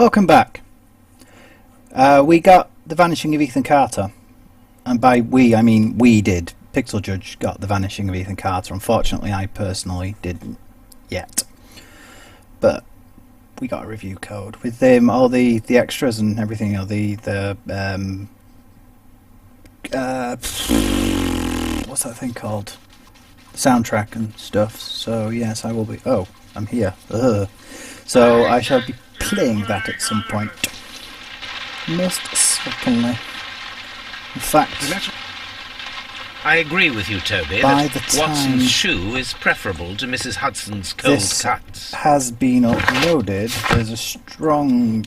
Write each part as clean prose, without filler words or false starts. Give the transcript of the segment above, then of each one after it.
Welcome back. We got The Vanishing of Ethan Carter. And by we, I mean we did. Pixel Judge got The Vanishing of Ethan Carter. Unfortunately, I personally didn't yet. But we got a review code with all the extras and everything. What's that thing called? Soundtrack and stuff. So yes, I will be. Oh, I'm here. So I shall be playing that at some point. Most certainly. In fact, I agree with you, Toby, that Watson's shoe is preferable to Mrs. Hudson's cold cuts. Has been uploaded. There's a strong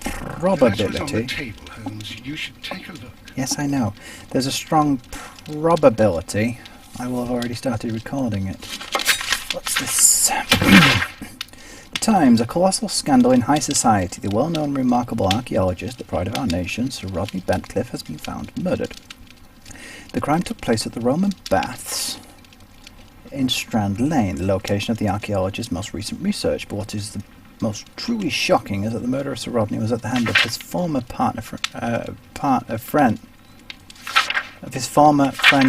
probability. On the table, Holmes. You should take a look. Yes, I know. There's a strong probability. I will have already started recording it. What's this? The Times, a colossal scandal in high society. The well-known remarkable archaeologist, the pride of our nation, Sir Rodney Bentcliffe, has been found murdered. The crime took place at the Roman Baths in Strand Lane, the location of the archaeologist's most recent research. But what is the most truly shocking is that the murder of Sir Rodney was at the hand of his former friend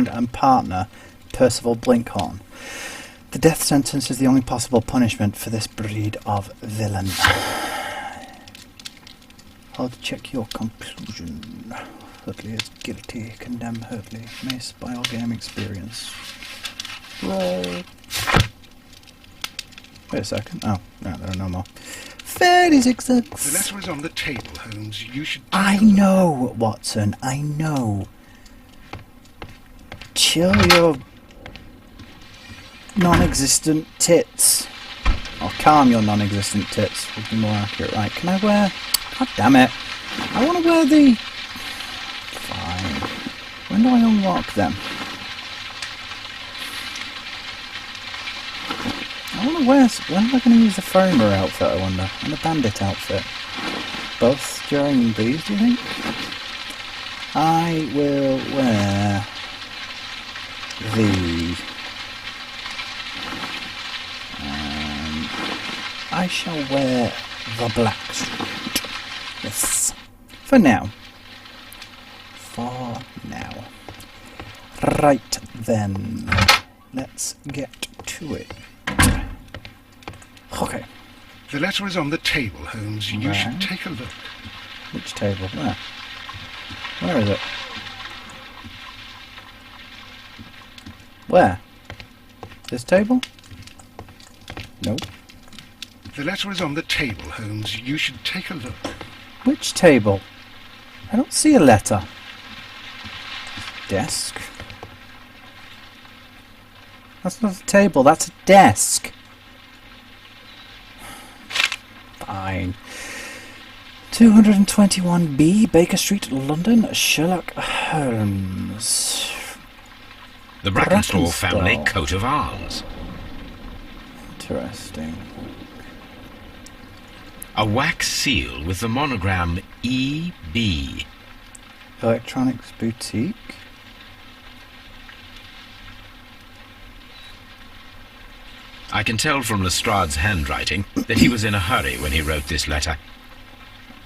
and partner, Percival Blinkhorn. The death sentence is the only possible punishment for this breed of villain. I'll check your conclusion. Hurtley is guilty. Condemn Hurtley. Miss by all game experience. Roll. Wait a second. Oh, no, there are no more. 36 seconds. The letter is on the table, Holmes. You should... I know, Watson. I know. Chill your non-existent tits. Or calm your non-existent tits would be more accurate, right? Can I wear... God damn it. I want to wear the... Fine. When do I unlock them? I want to wear... When am I going to use the Framer outfit, I wonder? And the Bandit outfit? Both during these, do you think? I will wear... I shall wear the black suit. Yes. For now. Right then. Let's get to it. Okay. The letter is on the table, Holmes. You should take a look. Which table? Where? Where is it? Where? This table? Nope. The letter is on the table, Holmes. You should take a look. Which table? I don't see a letter. Desk. That's not a table, that's a desk. Fine. 221B, Baker Street, London, Sherlock Holmes. The Brackenstall family coat of arms. Interesting. A wax seal with the monogram EB. Electronics boutique. I can tell from Lestrade's handwriting that he was in a hurry when he wrote this letter.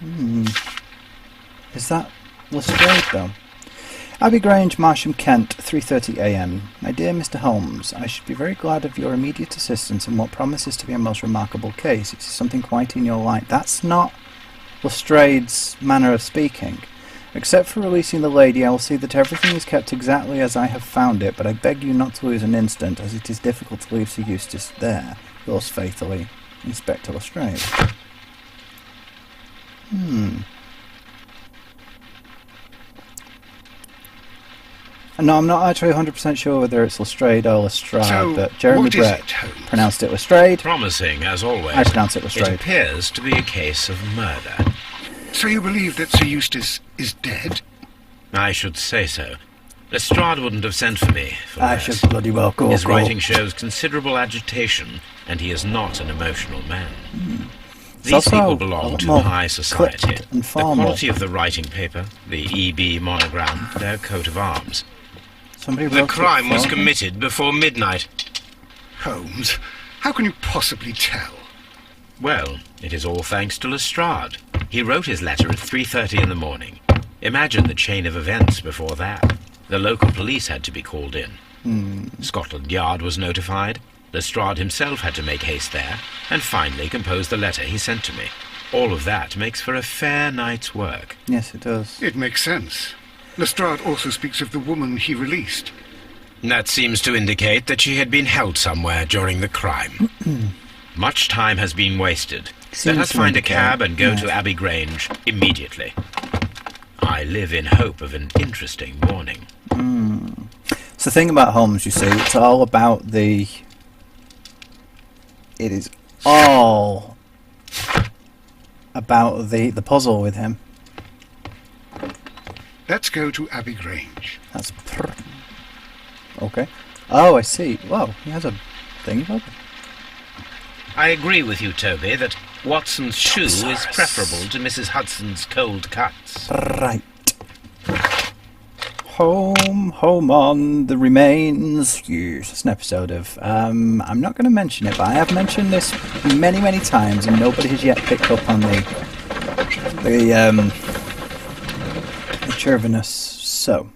Is that Lestrade, though? Abbey Grange, Marsham, Kent, 3:30 a.m. My dear Mr. Holmes, I should be very glad of your immediate assistance in what promises to be a most remarkable case. It is something quite in your line. That's not Lestrade's manner of speaking. Except for releasing the lady, I will see that everything is kept exactly as I have found it, but I beg you not to lose an instant, as it is difficult to leave Sir Eustace there. Yours faithfully, Inspector Lestrade. No, I'm not actually 100% sure whether it's Lestrade or Lestrade, but Jeremy Brett pronounced it Lestrade. Promising, as always. I pronounce it Lestrade. It appears to be a case of murder. So you believe that Sir Eustace is dead? I should say so. Lestrade wouldn't have sent for me for I that. should bloody well go. His writing shows considerable agitation, and he is not an emotional man. These people belong to high society. The quality of the writing paper, the EB monogram, their coat of arms. The crime was committed before midnight. Holmes, how can you possibly tell? Well, it is all thanks to Lestrade. He wrote his letter at 3:30 in the morning. Imagine the chain of events before that. The local police had to be called in. Scotland Yard was notified. Lestrade himself had to make haste there, and finally compose the letter he sent to me. All of that makes for a fair night's work. Yes, it does. It makes sense. Lestrade also speaks of the woman he released. That seems to indicate that she had been held somewhere during the crime. Much time has been wasted. Let us find a cab and go to Abbey Grange immediately. I live in hope of an interesting morning. It's the thing about Holmes, you see, it's all about the... It is all about the puzzle with him. Let's go to Abbey Grange. That's... Okay. Oh, I see. Whoa, he has a thing about it. I agree with you, Toby, that Watson's shoe is preferable to Mrs. Hudson's cold cuts. Right. Home on the remains. Yes, it's an episode of... I'm not going to mention it, but I have mentioned this many, many times, and nobody has yet picked up on the chauviness. So,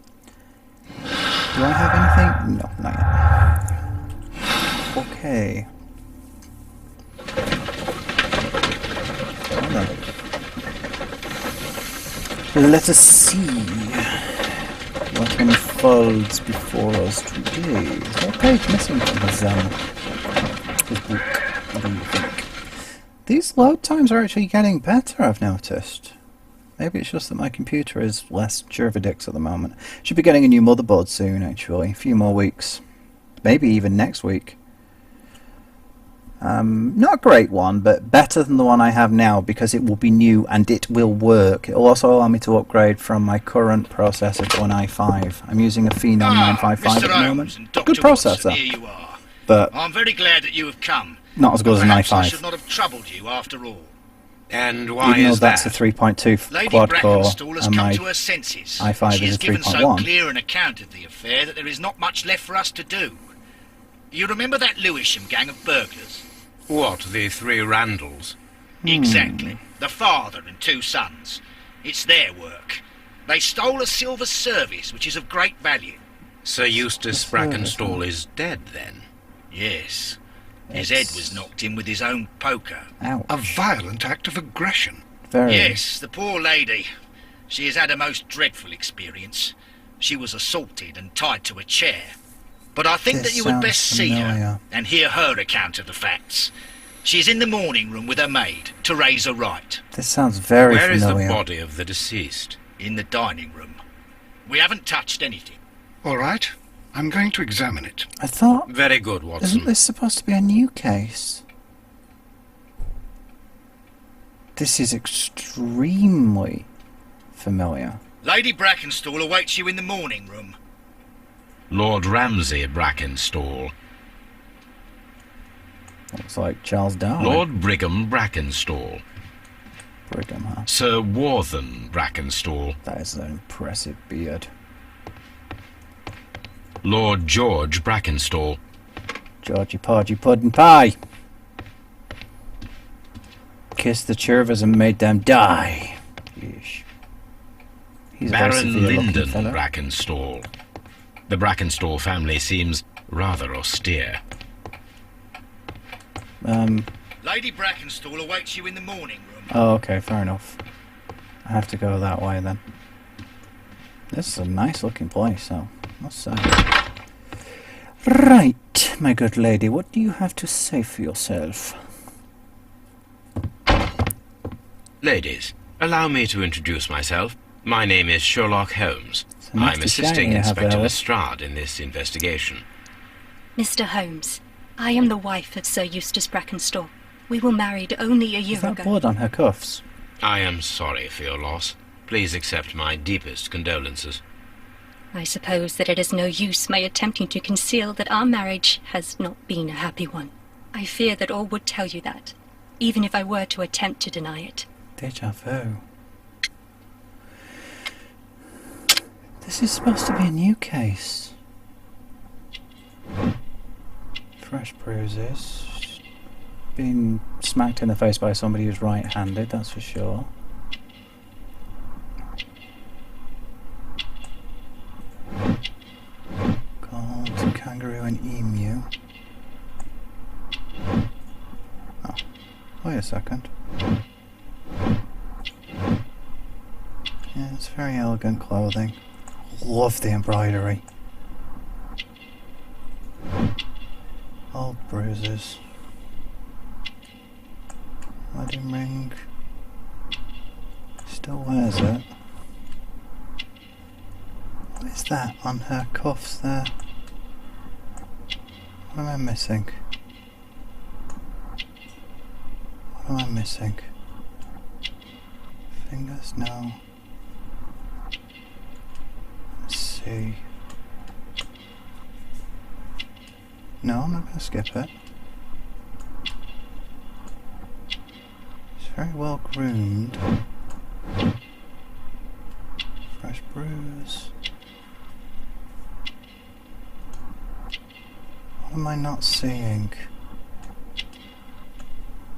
do I have anything? No, not yet. Okay. Let us see what unfolds before us today. Is there a page missing from his book? What do you think? These load times are actually getting better, I've noticed. Maybe it's just that my computer is less Jervidix at the moment. Should be getting a new motherboard soon, actually. A few more weeks. Maybe even next week. Not a great one, but better than the one I have now because it will be new and it will work. It will also allow me to upgrade from my current processor to an i5. I'm using a Phenom 955 at the moment. Good processor, here you are. But I'm very glad that you have come. Not as good as an Perhaps I i5. should not have troubled you after all. And why Even though is that's that? a 3.2 Lady quad core Brackenstall has and come my to her senses. i5 She is has a given so 3.1. clear an account of the affair that there is not much left for us to do. You remember that Lewisham gang of burglars? What, the three Randalls? Exactly. The father and two sons. It's their work. They stole a silver service, which is of great value. Sir Eustace Brackenstall is dead, then? Yes. His head was knocked in with his own poker. Ouch. A violent act of aggression. Very. Yes, the poor lady. She has had a most dreadful experience. She was assaulted and tied to a chair. But I think This that you would best sounds see her familiar. and hear her account of the facts. She's in the morning room with her maid, Teresa Wright, This sounds very Where is the familiar. body of the deceased? in the dining room. We haven't touched anything. All right, I'm going to examine it. I thought... Very good, Watson. Isn't this supposed to be a new case? This is extremely familiar. Lady Brackenstall awaits you in the morning room. Lord Ramsay Brackenstall. Looks like Charles Darwin. Lord Brigham Brackenstall. Brigham, huh? Sir Warthen Brackenstall. That is an impressive beard. Lord George Brackenstall. Georgie Porgy Puddin' Pie. Kissed the chervers and made them die. Yeesh. He's a very Baron severe-looking Lyndon fellow. Brackenstall. The Brackenstall family seems rather austere. Lady Brackenstall awaits you in the morning room. Oh, okay, fair enough. I have to go that way then. This is a nice looking place, so must say. Right, my good lady, what do you have to say for yourself? Ladies, allow me to introduce myself. My name is Sherlock Holmes. a nice I'm to assisting shiny you have Inspector there, Liz. Lestrade in this investigation. Mr. Holmes, I am the wife of Sir Eustace Brackenstall. We were married only a year Is that ago. blood on her cuffs? I am sorry for your loss. Please accept my deepest condolences. I suppose that it is no use my attempting to conceal that our marriage has not been a happy one. I fear that all would tell you that, even if I were to attempt to deny it. Deja vu. This is supposed to be a new case. Fresh bruises. been smacked in the face by somebody who's right-handed, that's for sure. Gold, kangaroo and emu. Oh, wait a second. Yeah, it's very elegant clothing. Love the embroidery. Old bruises. Wedding ring. Still wears it. What is that on her cuffs there? What am I missing? What am I missing? Fingers? No. Let's see. No, I'm not going to skip it. It's very well groomed. Fresh bruise. What am I not seeing?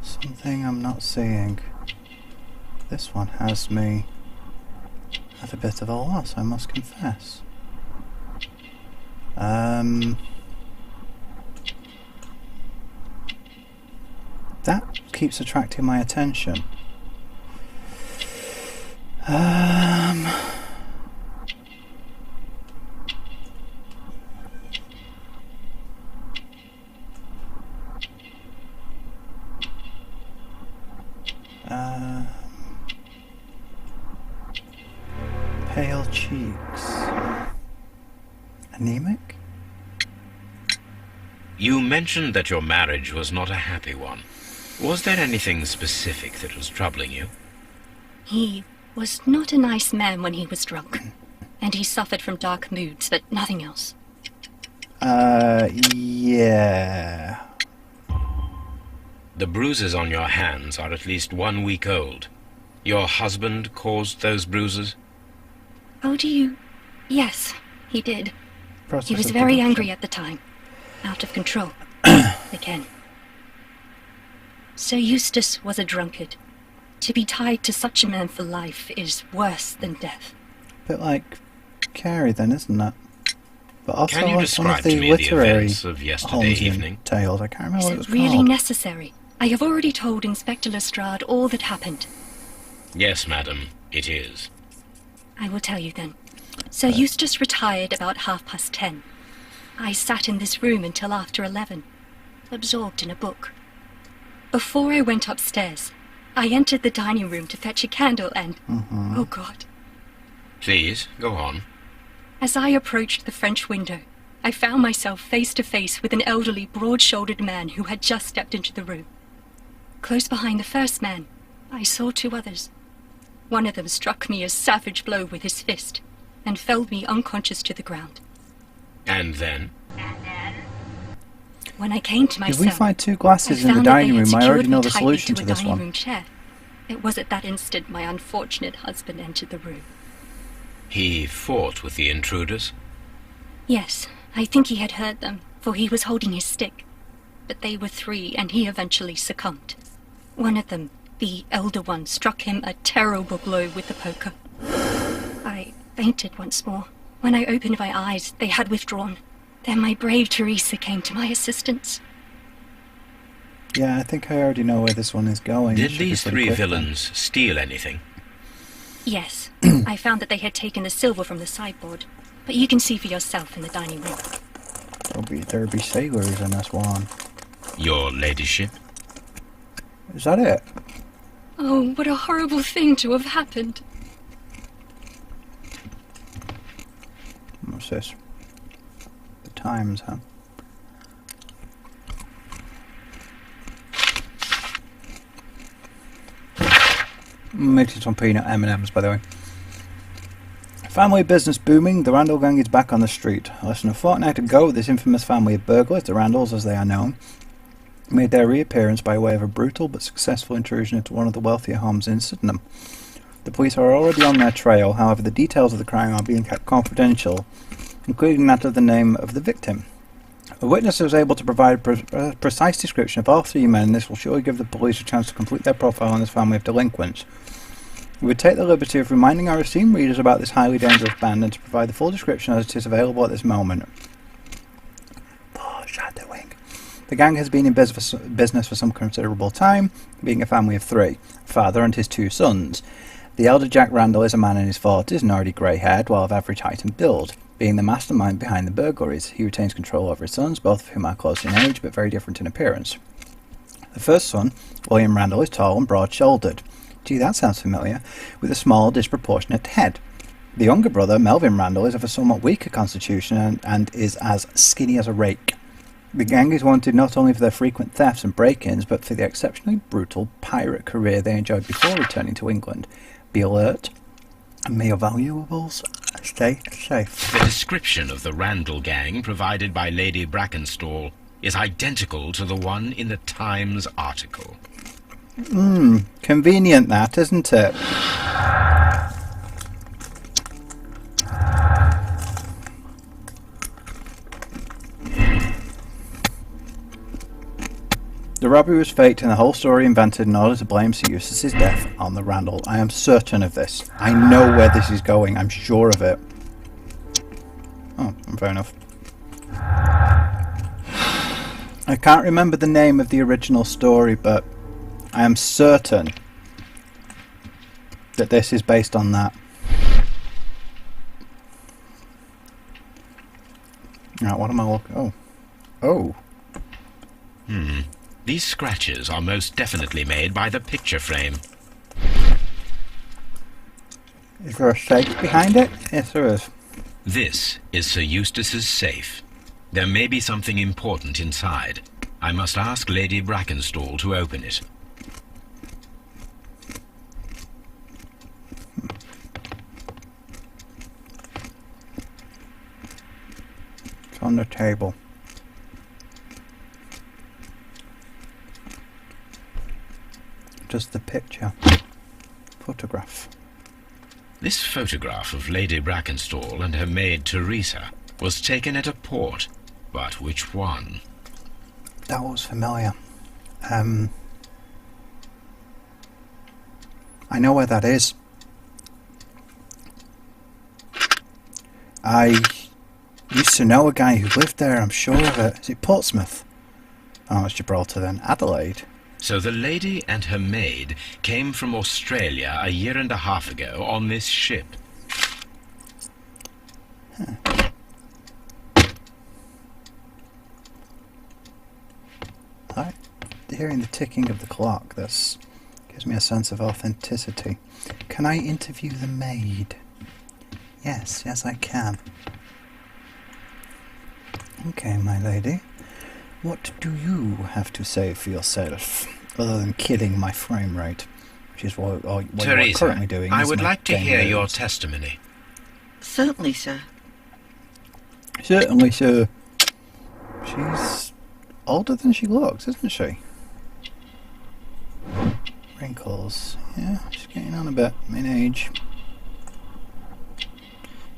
Something I'm not seeing. This one has me at a bit of a loss, I must confess. That keeps attracting my attention. Pale cheeks. Anemic? You mentioned that your marriage was not a happy one. Was there anything specific that was troubling you? He was not a nice man when he was drunk, and he suffered from dark moods, but nothing else. Yeah. The bruises on your hands are at least 1 week old. Your husband caused those bruises? Oh, do you... Yes, he did. Process He was of very production. angry at the time. Out of control. Again. Sir Eustace was a drunkard. To be tied to such a man for life is worse than death. Bit like Carrie then, isn't it? But also Can you like one describe of the to me the literary events of yesterday Holmesian evening? tales. I can't remember Is what it it was really called. necessary? I have already told Inspector Lestrade all that happened. Yes, madam, it is. I will tell you then. Sir Eustace retired about 10:30. I sat in this room until after 11, absorbed in a book. Before I went upstairs, I entered the dining room to fetch a candle and... Oh God. Please, go on. As I approached the French window, I found myself face to face with an elderly, broad-shouldered man who had just stepped into the room. Close behind the first man, I saw 2 others. One of them struck me a savage blow with his fist and felled me unconscious to the ground. And then? When I came to If myself, we find 2 glasses I in the found that they dining had room, I secured already know me the tightly solution to to a this dining one. room chair. It was at that instant my unfortunate husband entered the room. He fought with the intruders? Yes, I think he had heard them, for he was holding his stick. But they were 3, and he eventually succumbed. One of them, the elder one, struck him a terrible blow with the poker. I fainted once more. When I opened my eyes, they had withdrawn. Then my brave Teresa came to my assistance. Yeah, I think I already know where this one is going. It Did should be these pretty 3 quick then. villains steal anything? Yes, I found that they had taken the silver from the sideboard. But you can see for yourself in the dining room. There'll be sailors in this one. Your ladyship? Is that it? Oh, what a horrible thing to have happened. What's this? The Times, huh? Mixing some peanut M&Ms, by the way. Family business booming. The Randall gang is back on the street. Less than a fortnight ago, this infamous family of burglars, the Randalls as they are known, made their reappearance by way of a brutal but successful intrusion into one of the wealthier homes in Sydenham. The police are already on their trail, however the details of the crime are being kept confidential, including that of the name of the victim. A witness was able to provide a precise description of all three men, and this will surely give the police a chance to complete their profile on this family of delinquents. We would take the liberty of reminding our esteemed readers about this highly dangerous band and to provide the full description as it is available at this moment. Foreshadowing. The gang has been in business for some considerable time, being a family of three, a father and his two sons. The elder Jack Randall is a man in his 40s and already grey-haired, while of average height and build. Being the mastermind behind the burglaries, he retains control over his sons, both of whom are close in age but very different in appearance. The first son, William Randall, is tall and broad-shouldered. Gee, that sounds familiar, with a small, disproportionate head. The younger brother, Melvin Randall, is of a somewhat weaker constitution and is as skinny as a rake. The gang is wanted not only for their frequent thefts and break-ins, but for the exceptionally brutal pirate career they enjoyed before returning to England. Be alert, and may your valuables stay safe. The description of the Randall gang provided by Lady Brackenstall is identical to the one in the Times article. Convenient that, isn't it? The robbery was faked and the whole story invented in order to blame Sir Eustace's death on the Randall. I am certain of this. I know where this is going. I'm sure of it. Oh, fair enough. I can't remember the name of the original story, but I am certain that this is based on that. Right, what am I looking... Oh. These scratches are most definitely made by the picture frame. Is there a safe behind it? Yes, there is. This is Sir Eustace's safe. There may be something important inside. I must ask Lady Brackenstall to open it. It's on the table. Just the picture. Photograph. This photograph of Lady Brackenstall and her maid Teresa was taken at a port, but which one? That was familiar. I know where that is. I used to know a guy who lived there, I'm sure of it. Is it Portsmouth? Oh, it's Gibraltar then. Adelaide. So the lady and her maid came from Australia a year and a half ago on this ship. Hearing the ticking of the clock, this gives me a sense of authenticity. Can I interview the maid? Yes, I can. Okay, my lady. What do you have to say for yourself, other than killing my frame rate, which is what Teresa, you're currently doing? I would like to hear your testimony. Certainly, sir. Certainly, sir. She's older than she looks, isn't she? Wrinkles. Yeah, she's getting on a bit in age.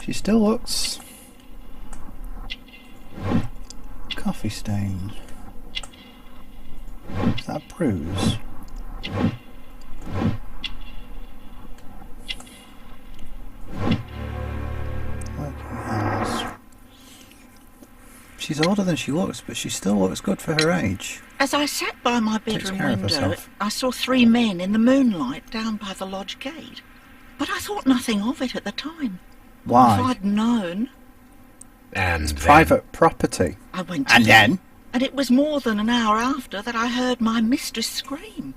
She still looks... coffee stains. Is that a bruise? Working hands. She's older than she looks, but she still looks good for her age. As I sat by my Takes bedroom care of window, herself. I saw 3 men in the moonlight down by the lodge gate. But I thought nothing of it at the time. Why? If I'd known... And It's then, private property. I went to And then? And it was more than an hour after that I heard my mistress scream.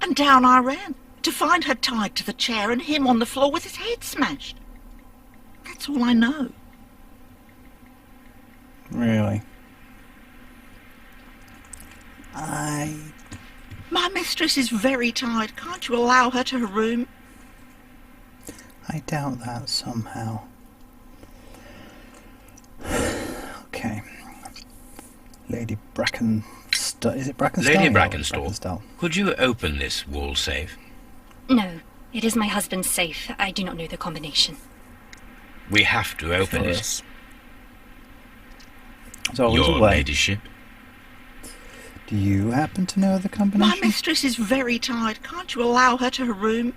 And down I ran, to find her tied to the chair and him on the floor with his head smashed. That's all I know. Really? My mistress is very tired. Can't you allow her to her room? I doubt that somehow. Okay. Lady Brackenstall. Is it Brackenstall? Lady Yeah, Brackenstall, could you open this wall safe? No, it is my husband's safe. I do not know the combination. We have to open it. There's always Your a way. ladyship. Do you happen to know the combination? My mistress is very tired. Can't you allow her to her room?